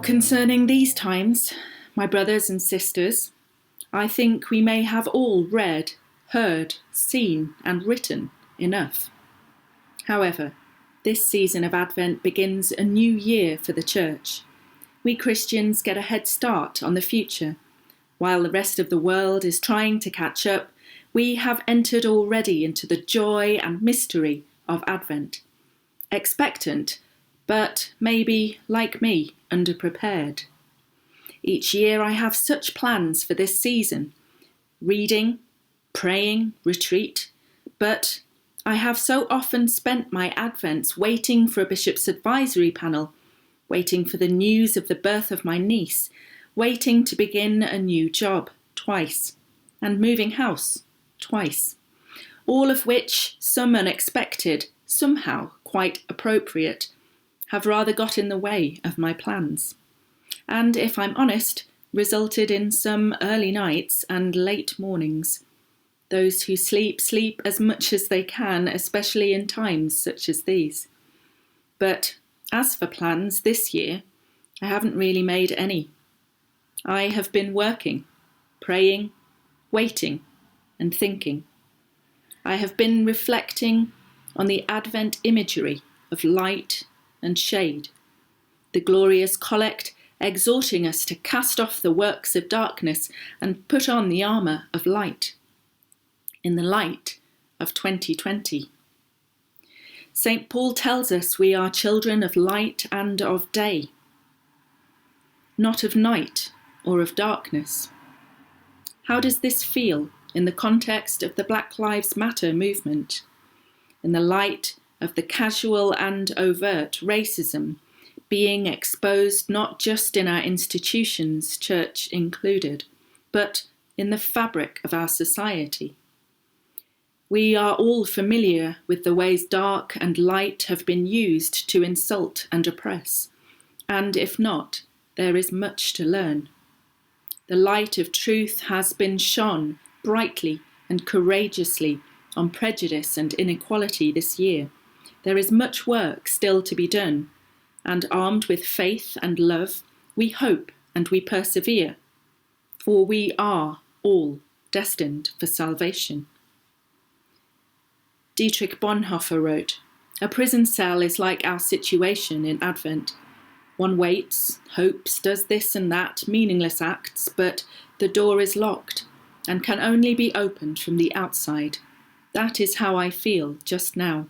concerning these times, my brothers and sisters, I think we may have all read, heard, seen, and written enough. However, this season of Advent begins a new year for the Church. We Christians get a head start on the future. While the rest of the world is trying to catch up, we have entered already into the joy and mystery of Advent. Expectant, but maybe, like me, underprepared. Each year I have such plans for this season. Reading, praying, retreat. But I have so often spent my Advents waiting for a bishop's advisory panel, waiting for the news of the birth of my niece, waiting to begin a new job twice, and moving house twice. All of which, some unexpected, somehow quite appropriate, have rather got in the way of my plans. And if I'm honest, resulted in some early nights and late mornings. Those who sleep as much as they can, especially in times such as these. But as for plans this year, I haven't really made any. I have been working, praying, waiting, and thinking. I have been reflecting on the Advent imagery of light and shade, the glorious collect exhorting us to cast off the works of darkness and put on the armour of light, in the light of 2020. St. Paul tells us we are children of light and of day, not of night or of darkness. How does this feel in the context of the Black Lives Matter movement, in the light of the casual and overt racism being exposed not just in our institutions, church included, but in the fabric of our society? We are all familiar with the ways dark and light have been used to insult and oppress, and if not, there is much to learn. The light of truth has been shone brightly and courageously on prejudice and inequality this year. There is much work still to be done, and armed with faith and love, we hope and we persevere, for we are all destined for salvation. Dietrich Bonhoeffer wrote, "A prison cell is like our situation in Advent. One waits, hopes, does this and that, meaningless acts, but the door is locked and can only be opened from the outside. That is how I feel just now."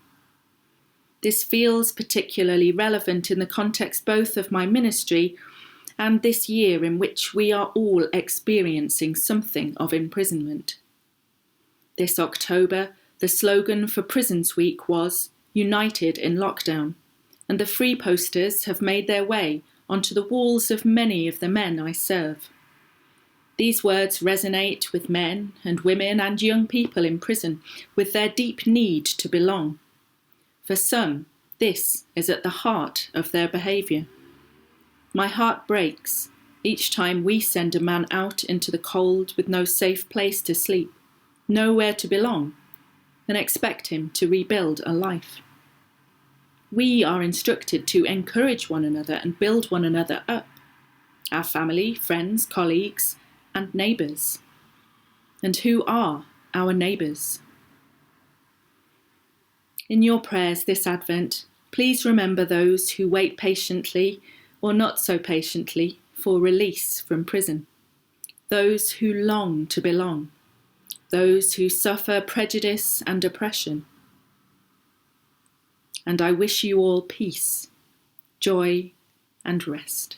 This feels particularly relevant in the context both of my ministry and this year in which we are all experiencing something of imprisonment. This October, the slogan for Prisons Week was "United in Lockdown," and the free posters have made their way onto the walls of many of the men I serve. These words resonate with men and women and young people in prison with their deep need to belong. For some, this is at the heart of their behaviour. My heart breaks each time we send a man out into the cold with no safe place to sleep, nowhere to belong, and expect him to rebuild a life. We are instructed to encourage one another and build one another up, our family, friends, colleagues, and neighbours. And who are our neighbours? In your prayers this Advent, please remember those who wait patiently or not so patiently for release from prison, those who long to belong, those who suffer prejudice and oppression. And I wish you all peace, joy, and rest.